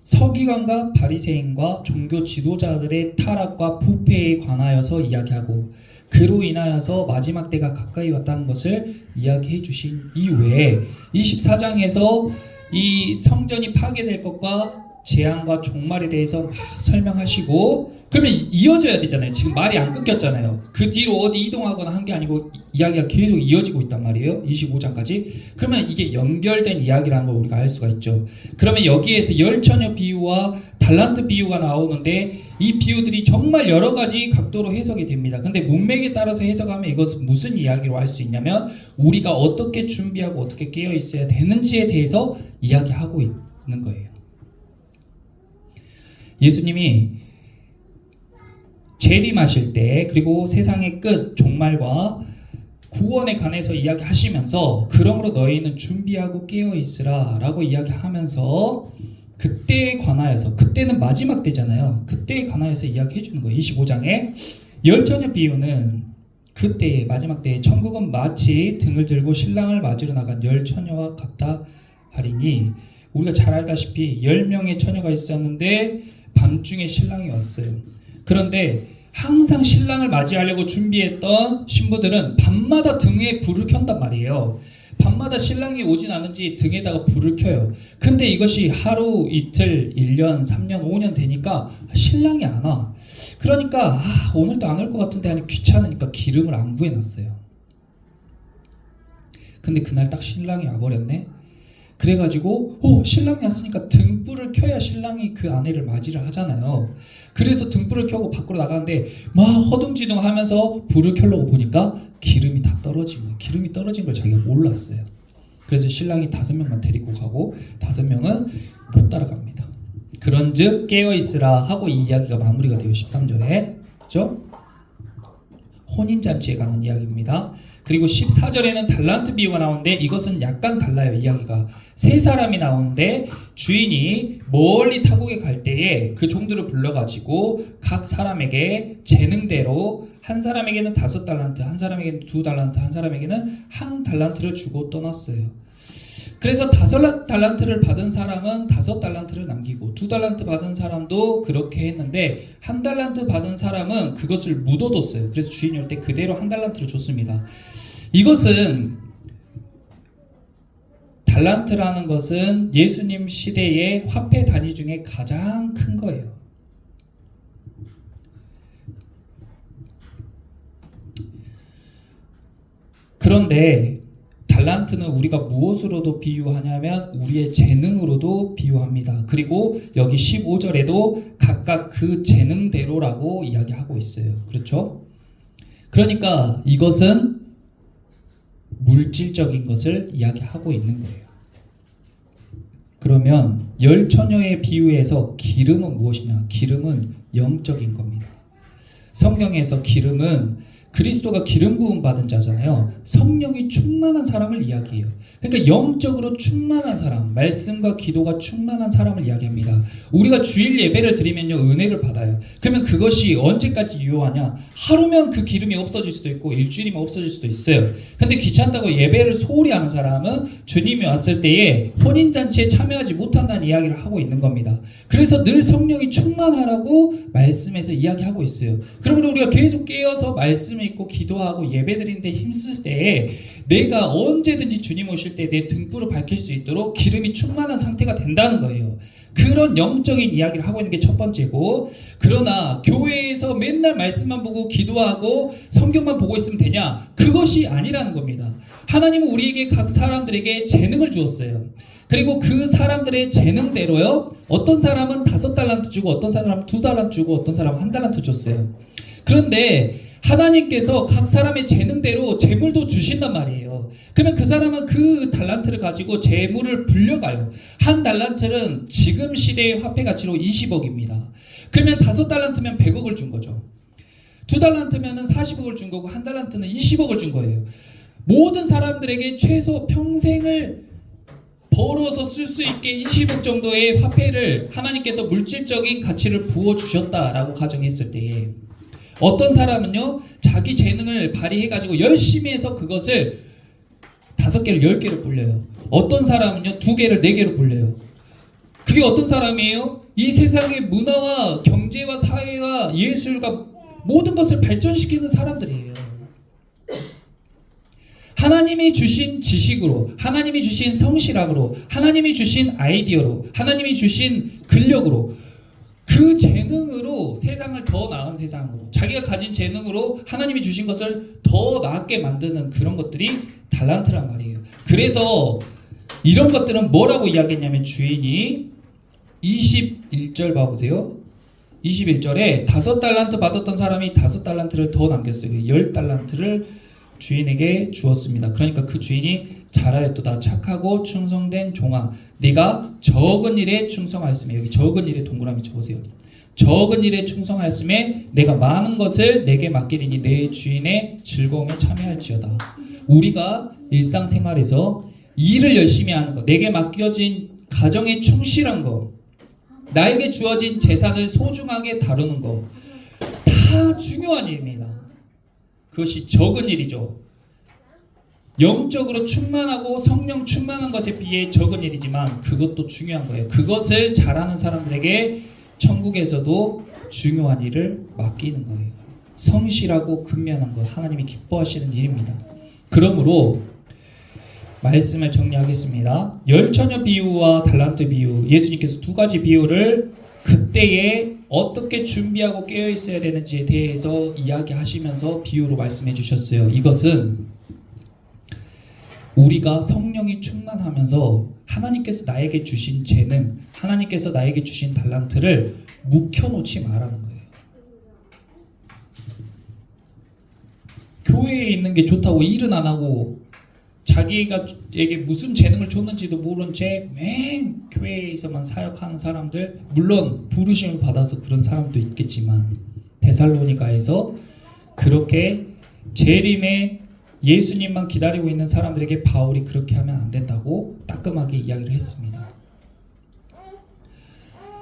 서기관과 바리새인과 종교 지도자들의 타락과 부패에 관하여서 이야기하고 그로 인하여서 마지막 때가 가까이 왔다는 것을 이야기해 주신 이후에 24장에서 이 성전이 파괴될 것과 재앙과 종말에 대해서 막 설명하시고 그러면 이어져야 되잖아요. 지금 말이 안 끊겼잖아요. 그 뒤로 어디 이동하거나 한 게 아니고 이야기가 계속 이어지고 있단 말이에요. 25장까지. 그러면 이게 연결된 이야기라는 걸 우리가 알 수가 있죠. 그러면 여기에서 열처녀 비유와 달란트 비유가 나오는데 이 비유들이 정말 여러 가지 각도로 해석이 됩니다. 근데 문맥에 따라서 해석하면 이것은 무슨 이야기로 할 수 있냐면 우리가 어떻게 준비하고 어떻게 깨어 있어야 되는지에 대해서 이야기하고 있는 거예요. 예수님이 재림하실 때 그리고 세상의 끝 종말과 구원에 관해서 이야기하시면서 그러므로 너희는 준비하고 깨어있으라 라고 이야기하면서 그때에 관하여서 그때는 마지막 때잖아요. 그때에 관하여서 이야기해 주는 거예요. 25장에 열처녀 비유는 그때의 마지막 때에 천국은 마치 등을 들고 신랑을 맞으러 나간 열처녀와 같다 하리니 우리가 잘 알다시피 10명의 처녀가 있었는데 밤중에 신랑이 왔어요. 그런데 항상 신랑을 맞이하려고 준비했던 신부들은 밤마다 등에 불을 켠단 말이에요. 밤마다 신랑이 오진 않은지 등에다가 불을 켜요. 근데 이것이 하루, 이틀, 1년, 3년, 5년 되니까 신랑이 안 와. 그러니까 오늘도 안 올 것 같은데 하니 귀찮으니까 기름을 안 구해놨어요. 근데 그날 딱 신랑이 와버렸네. 그래가지고 신랑이 왔으니까 등불을 켜야 신랑이 그 아내를 맞이를 하잖아요. 그래서 등불을 켜고 밖으로 나가는데 막 허둥지둥 하면서 불을 켜려고 보니까 기름이 다 떨어진 거예요. 기름이 떨어진 걸 자기가 몰랐어요. 그래서 신랑이 5명만 데리고 가고 5명은 못 따라갑니다. 그런즉 깨어있으라 하고 이 이야기가 마무리가 돼요. 13절에 그렇죠? 혼인잔치에 가는 이야기입니다. 그리고 14절에는 달란트 비유가 나오는데 이것은 약간 달라요. 이야기가 세 사람이 나오는데 주인이 멀리 타국에 갈 때에 그 종들을 불러가지고 각 사람에게 재능대로 한 사람에게는 5달란트, 한 사람에게는 2달란트, 한 사람에게는 1달란트를 주고 떠났어요. 그래서 5달란트를 받은 사람은 5달란트를 남기고 2달란트 받은 사람도 그렇게 했는데 1달란트 받은 사람은 그것을 묻어뒀어요. 그래서 주인이 올 때 그대로 1달란트를 줬습니다. 이것은 달란트라는 것은 예수님 시대의 화폐 단위 중에 가장 큰 거예요. 그런데 달란트는 우리가 무엇으로도 비유하냐면 우리의 재능으로도 비유합니다. 그리고 여기 15절에도 각각 그 재능대로라고 이야기하고 있어요. 그렇죠? 그러니까 이것은 물질적인 것을 이야기하고 있는 거예요. 그러면 열처녀의 비유에서 기름은 무엇이냐? 기름은 영적인 겁니다. 성경에서 기름은 그리스도가 기름 부음 받은 자잖아요. 성령이 충만한 사람을 이야기해요. 그러니까 영적으로 충만한 사람, 말씀과 기도가 충만한 사람을 이야기합니다. 우리가 주일 예배를 드리면요 은혜를 받아요. 그러면 그것이 언제까지 유효하냐? 하루면 그 기름이 없어질 수도 있고 일주일이면 없어질 수도 있어요. 근데 귀찮다고 예배를 소홀히 하는 사람은 주님이 왔을 때에 혼인잔치에 참여하지 못한다는 이야기를 하고 있는 겁니다. 그래서 늘 성령이 충만하라고 말씀에서 이야기하고 있어요. 그러므로 우리가 계속 깨어서 말씀을 읽고 기도하고 예배드리는데 힘쓸 때에 내가 언제든지 주님 오실 때 내 등불을 밝힐 수 있도록 기름이 충만한 상태가 된다는 거예요. 그런 영적인 이야기를 하고 있는 게 첫 번째고, 그러나 교회에서 맨날 말씀만 보고 기도하고 성경만 보고 있으면 되냐? 그것이 아니라는 겁니다. 하나님은 우리에게 각 사람들에게 재능을 주었어요. 그리고 그 사람들의 재능대로요, 어떤 사람은 5달란트 주고 어떤 사람은 2달란트 주고 어떤 사람은 1달란트 줬어요. 그런데 하나님께서 각 사람의 재능대로 재물도 주신단 말이에요. 그러면 그 사람은 그 달란트를 가지고 재물을 불려가요. 1달란트는 지금 시대의 화폐 가치로 20억입니다. 그러면 5달란트면 100억을 준 거죠. 2달란트면 40억을 준 거고 1달란트는 20억을 준 거예요. 모든 사람들에게 최소 평생을 벌어서 쓸 수 있게 20억 정도의 화폐를 하나님께서 물질적인 가치를 부어주셨다라고 가정했을 때에, 어떤 사람은요, 자기 재능을 발휘해가지고 열심히 해서 그것을 5개를 10개를 불려요. 어떤 사람은요, 2개를 4개로 불려요. 그게 어떤 사람이에요? 이 세상의 문화와 경제와 사회와 예술과 모든 것을 발전시키는 사람들이에요. 하나님이 주신 지식으로, 하나님이 주신 성실함으로, 하나님이 주신 아이디어로, 하나님이 주신 근력으로, 그 재능으로 세상을 더 나은 세상으로, 자기가 가진 재능으로 하나님이 주신 것을 더 나게 만드는 그런 것들이 달란트란 말이에요. 그래서 이런 것들은 뭐라고 이야기했냐면, 주인이 21절 봐보세요. 21절에 5달란트 받았던 사람이 5달란트를 더 남겼어요. 10달란트를 주인에게 주었습니다. 그러니까 그 주인이 잘하였도다, 착하고 충성된 종아, 네가 적은 일에 충성하였으며, 여기 적은 일에 동그라미 쳐보세요. 적은 일에 충성하였으며 내가 많은 것을 내게 맡기리니 내 주인의 즐거움에 참여할지어다. 우리가 일상생활에서 일을 열심히 하는 것, 내게 맡겨진 가정에 충실한 것, 나에게 주어진 재산을 소중하게 다루는 것, 다 중요한 일입니다. 그것이 적은 일이죠. 영적으로 충만하고 성령 충만한 것에 비해 적은 일이지만 그것도 중요한 거예요. 그것을 잘하는 사람들에게 천국에서도 중요한 일을 맡기는 거예요. 성실하고 근면한 것, 하나님이 기뻐하시는 일입니다. 그러므로 말씀을 정리하겠습니다. 열처녀 비유와 달란트 비유, 예수님께서 2가지 비유를 그때에 어떻게 준비하고 깨어 있어야 되는지에 대해서 이야기하시면서 비유로 말씀해 주셨어요. 이것은 우리가 성령이 충만하면서 하나님께서 나에게 주신 재능, 하나님께서 나에게 주신 달란트를 묵혀놓지 말라는 거예요. 교회에 있는 게 좋다고 일은 안 하고 자기에게 무슨 재능을 줬는지도 모른 채 맨 교회에서만 사역하는 사람들, 물론 부르심을 받아서 그런 사람도 있겠지만 데살로니가에서 그렇게 재림에 예수님만 기다리고 있는 사람들에게 바울이 그렇게 하면 안 된다고 따끔하게 이야기를 했습니다.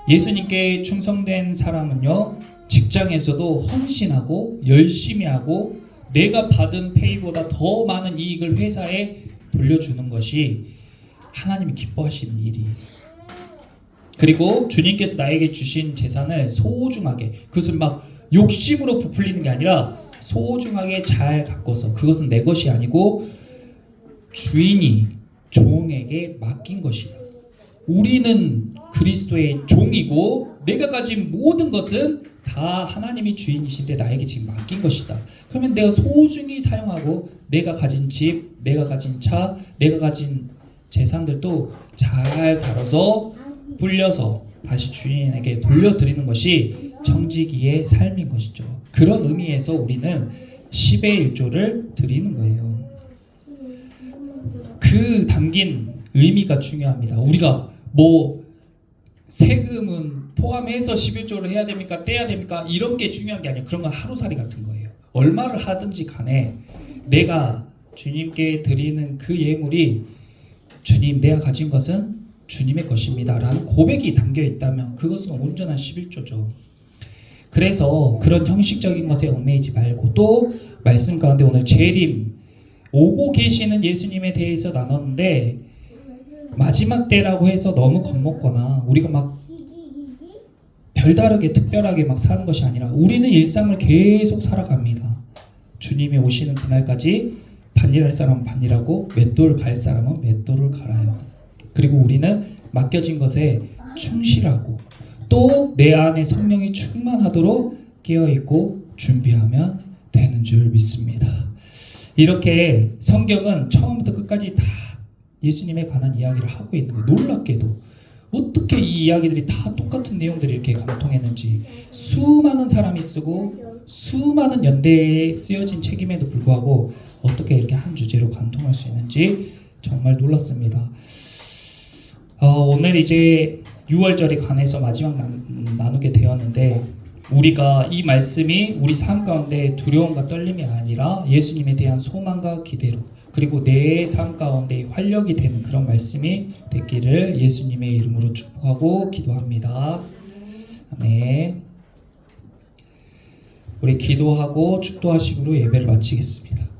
예수님께 충성된 사람은요, 직장에서도 헌신하고 열심히 하고 내가 받은 페이보다 더 많은 이익을 회사에 돌려주는 것이 하나님이 기뻐하시는 일이에요. 그리고 주님께서 나에게 주신 재산을 소중하게, 그것을 막 욕심으로 부풀리는 게 아니라 소중하게 잘 가꿔서, 그것은 내 것이 아니고 주인이 종에게 맡긴 것이다. 우리는 그리스도의 종이고 내가 가진 모든 것은 다 하나님이 주인이신데 나에게 지금 맡긴 것이다. 그러면 내가 소중히 사용하고 내가 가진 집, 내가 가진 차, 내가 가진 재산들도 잘 다뤄서 불려서 다시 주인에게 돌려드리는 것이 청지기의 삶인 것이죠. 그런 의미에서 우리는 10의 1조를 드리는 거예요. 그 담긴 의미가 중요합니다. 우리가 뭐 세금은 포함해서 11조를 해야 됩니까? 떼야 됩니까? 이런 게 중요한 게 아니에요. 그런 건 하루살이 같은 거예요. 얼마를 하든지 간에 내가 주님께 드리는 그 예물이 주님, 내가 가진 것은 주님의 것입니다 라는 고백이 담겨 있다면 그것은 온전한 11조죠. 그래서 그런 형식적인 것에 얽매이지 말고, 또 말씀 가운데 오늘 재림, 오고 계시는 예수님에 대해서 나눴는데 마지막 때라고 해서 너무 겁먹거나 우리가 막 별다르게 특별하게 막 사는 것이 아니라 우리는 일상을 계속 살아갑니다. 주님이 오시는 그날까지 반일할 사람은 반일하고 맷돌 갈 사람은 맷돌을 갈아요. 그리고 우리는 맡겨진 것에 충실하고 또 내 안에 성령이 충만하도록 깨어있고 준비하면 되는 줄 믿습니다. 이렇게 성경은 처음부터 끝까지 다 예수님에 관한 이야기를 하고 있는 거예요. 놀랍게도 어떻게 이 이야기들이 다 똑같은 내용들이 이렇게 관통했는지, 수많은 사람이 쓰고 수많은 연대에 쓰여진 책임에도 불구하고 어떻게 이렇게 한 주제로 관통할 수 있는지 정말 놀랐습니다. 오늘 이제 6월절에 관해서 마지막 나누게 되었는데, 우리가 이 말씀이 우리 삶 가운데 두려움과 떨림이 아니라 예수님에 대한 소망과 기대로, 그리고 내 삶 가운데 활력이 되는 그런 말씀이 됐기를 예수님의 이름으로 축복하고 기도합니다. 아멘. 우리 기도하고 축도하식으로 예배를 마치겠습니다.